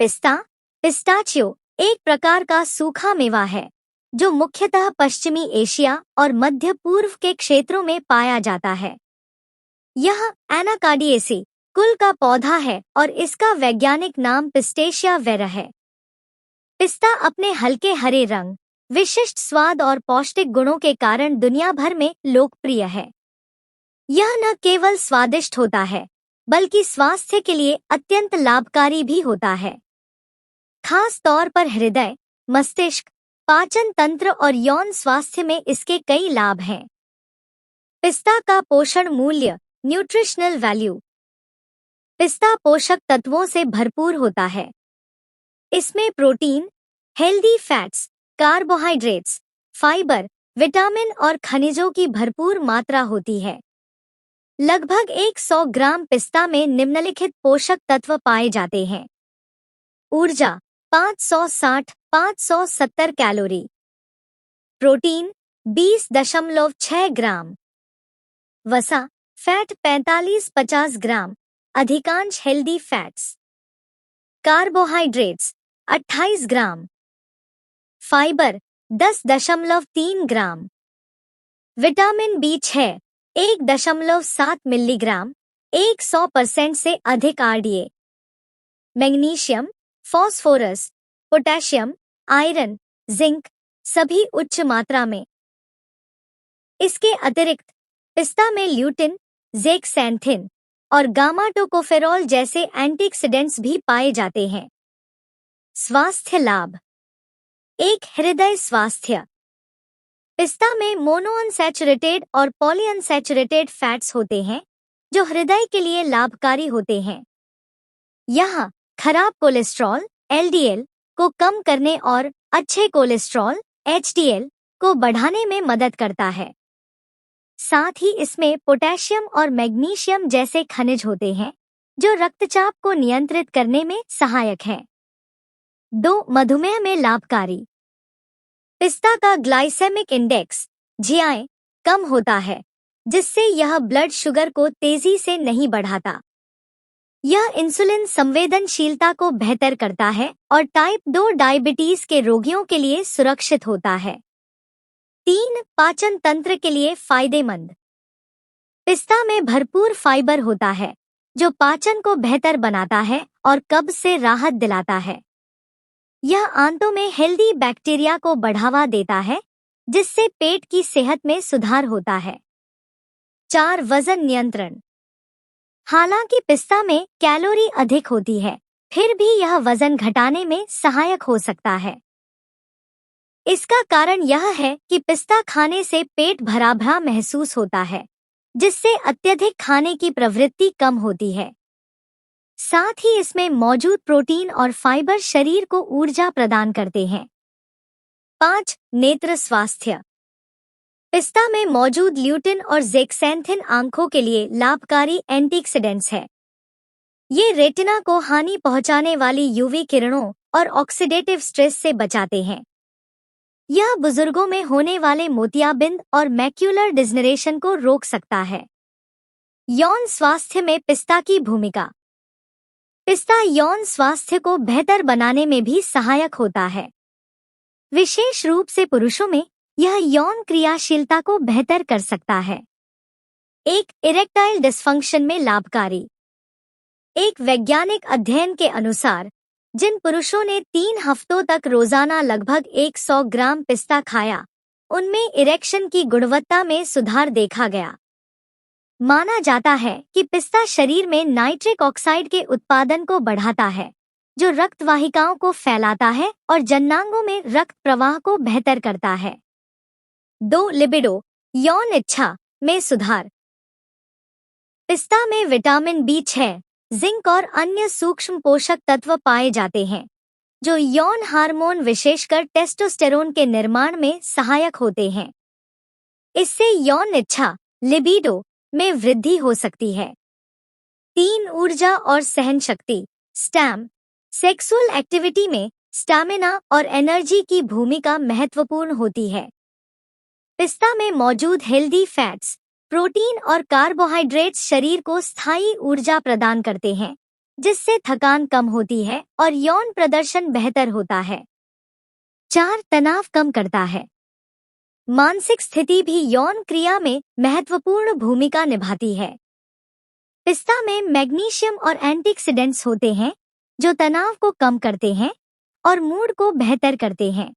पिस्ता पिस्ताचियो एक प्रकार का सूखा मेवा है जो मुख्यतः पश्चिमी एशिया और मध्य पूर्व के क्षेत्रों में पाया जाता है। यह एनाकार्डिएसी कुल का पौधा है और इसका वैज्ञानिक नाम पिस्टेशिया वेरा है। पिस्ता अपने हल्के हरे रंग, विशिष्ट स्वाद और पौष्टिक गुणों के कारण दुनिया भर में लोकप्रिय है। यह न केवल स्वादिष्ट होता है बल्कि स्वास्थ्य के लिए अत्यंत लाभकारी भी होता है, खास तौर पर हृदय, मस्तिष्क, पाचन तंत्र और यौन स्वास्थ्य में इसके कई लाभ हैं। पिस्ता का पोषण मूल्य, न्यूट्रिशनल वैल्यू। पिस्ता पोषक तत्वों से भरपूर होता है। इसमें protein, healthy fats, carbohydrates, fibre, vitamin और खनिजों की भरपूर मात्रा होती है। लगभग 100 ग्राम पिस्ता में निम्नलिखित पोषक तत्व पाए जाते हैं। ऊर्जा 560-570 कैलोरी, प्रोटीन 20.6 ग्राम, वसा फैट 45-50 ग्राम, अधिकांश हेल्दी फैट्स, कार्बोहाइड्रेट्स 28 ग्राम, फाइबर 10.3 ग्राम, विटामिन B6 1.7 मिलीग्राम, 100% से अधिक RDA, magnesium, phosphorus, potassium, iron, zinc सभी उच्च मात्रा में। इसके अतिरिक्त पिस्ता में ल्यूटिन, ज़ेक्सैंथिन और गामा टोकोफेरॉल जैसे एंटीऑक्सीडेंट्स भी पाए जाते हैं। स्वास्थ्य लाभ। एक हृदय स्वास्थ्य। पिस्ता में मोनोअनसैचुरेटेड और पॉलीअनसैचुरेटेड फैट्स होते हैं जो हृदय के लिए लाभकारी होते हैं। यह खराब कोलेस्ट्रॉल LDL को कम करने और अच्छे कोलेस्ट्रॉल HDL को बढ़ाने में मदद करता है। साथ ही इसमें पोटेशियम और मैग्नीशियम जैसे खनिज होते हैं जो रक्तचाप को नियंत्रित करने में सहायक हैं। 2. मधुमेह में लाभकारी। पिस्ता का ग्लाइसेमिक इंडेक्स GI कम होता है जिससे यह ब्लड शुगर को तेजी से नहीं बढ़ाता। यह इंसुलिन संवेदनशीलता को बेहतर करता है और टाइप 2 डायबिटीज के रोगियों के लिए सुरक्षित होता है। 3. पाचन तंत्र के लिए फायदेमंद। पिस्ता में भरपूर फाइबर होता है जो पाचन को बेहतर बनाता है और कब्ज से राहत दिलाता है। यह आंतों में हेल्दी बैक्टीरिया को बढ़ावा देता है जिससे पेट की सेहत में सुधार होता है। 4. वजन नियंत्रण। हालांकि पिस्ता में कैलोरी अधिक होती है, फिर भी यह वजन घटाने में सहायक हो सकता है। इसका कारण यह है कि पिस्ता खाने से पेट भरा भरा महसूस होता है, जिससे अत्यधिक खाने की प्रवृत्ति कम होती है। साथ ही इसमें मौजूद प्रोटीन और फाइबर शरीर को ऊर्जा प्रदान करते हैं। 5. नेत्र स्वास्थ्य। पिस्ता में मौजूद ल्यूटिन और ज़ेक्सैंथिन आंखों के लिए लाभकारी एंटीऑक्सीडेंट्स है। ये रेटिना को हानि पहुंचाने वाली UV किरणों और ऑक्सीडेटिव स्ट्रेस से बचाते हैं। यह बुजुर्गों में होने वाले मोतियाबिंद और मैक्यूलर डिजनरेशन को रोक सकता है। यौन स्वास्थ्य में पिस्ता की भूमिका। पिस्ता यौन स्वास्थ्य को बेहतर बनाने में भी सहायक होता है। विशेष रूप से पुरुषों में यह यौन क्रियाशीलता को बेहतर कर सकता है। एक इरेक्टाइल डिस्फंक्शन में लाभकारी। एक वैज्ञानिक अध्ययन के अनुसार जिन पुरुषों ने 3 हफ्तों तक रोजाना लगभग 100 ग्राम पिस्ता खाया, उनमें इरेक्शन की गुणवत्ता में सुधार देखा गया। माना जाता है कि पिस्ता शरीर में नाइट्रिक ऑक्साइड के उत्पादन को बढ़ाता है, जो रक्त वाहिकाओं को फैलाता है और जननांगों में रक्त प्रवाह को बेहतर करता है। 2. लिबिडो, यौन इच्छा में सुधार। पिस्ता में विटामिन B6, जिंक और अन्य सूक्ष्म पोषक तत्व पाए जाते हैं, जो यौन हार्मोन विशेषकर टेस्टोस्टेरोन के निर्माण में सहायक होते हैं। इससे यौन इच्छा, लिबिडो में वृद्धि हो सकती है। 3. ऊर्जा और सहन शक्ति, स्टैम। सेक्सुअल एक्टिविटी में स्टैमिना और एनर्जी की भूमिका महत्वपूर्ण होती है। पिस्ता में मौजूद हेल्दी फैट्स, प्रोटीन और कार्बोहाइड्रेट्स शरीर को स्थायी ऊर्जा प्रदान करते हैं, जिससे थकान कम होती है और यौन प्रदर्शन बेहतर होता है। 4. तनाव कम करता है। मानसिक स्थिति भी यौन क्रिया में महत्वपूर्ण भूमिका निभाती है। पिस्ता में मैग्नीशियम और एंटीऑक्सीडेंट्स होते हैं जो तनाव को कम करते हैं और मूड को बेहतर करते हैं।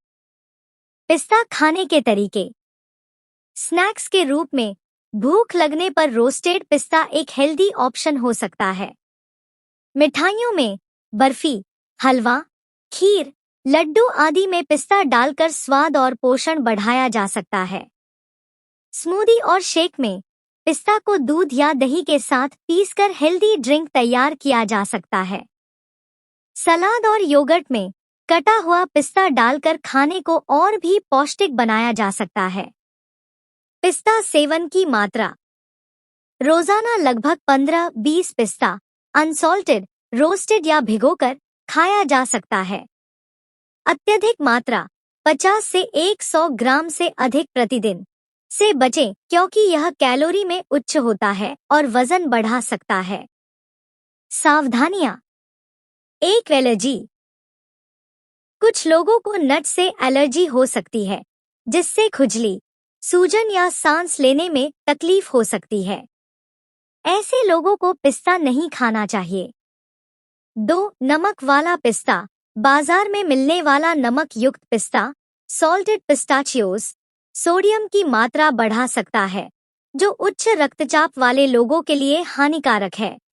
पिस्ता खाने के तरीके। स्नैक्स के रूप में भूख लगने पर रोस्टेड पिस्ता एक हेल्दी ऑप्शन हो सकता है। मिठाइयों में बर्फी, हलवा, खीर, लड्डू आदि में पिस्ता डालकर स्वाद और पोषण बढ़ाया जा सकता है। स्मूदी और शेक में पिस्ता को दूध या दही के साथ पीसकर हेल्दी ड्रिंक तैयार किया जा सकता है। सलाद और योगर्ट में कटा हुआ पिस्ता डालकर खाने को और भी पौष्टिक बनाया जा सकता है। पिस्ता सेवन की मात्रा। रोजाना लगभग 15-20 पिस्ता अनसॉल्टेड, रोस्टेड या भिगोकर खाया जा सकता है। अत्यधिक मात्रा 50 से 100 ग्राम से अधिक प्रतिदिन से बचें क्योंकि यह कैलोरी में उच्च होता है और वजन बढ़ा सकता है। सावधानियां। एक एलर्जी। कुछ लोगों को नट से एलर्जी हो सकती है जिससे खुजली, सूजन या सांस लेने में तकलीफ हो सकती है। ऐसे लोगों को पिस्ता नहीं खाना चाहिए। 2. नमक वाला पिस्ता। बाजार में मिलने वाला नमक युक्त पिस्ता, सॉल्टेड पिस्ताचियोज, सोडियम की मात्रा बढ़ा सकता है जो उच्च रक्तचाप वाले लोगों के लिए हानिकारक है।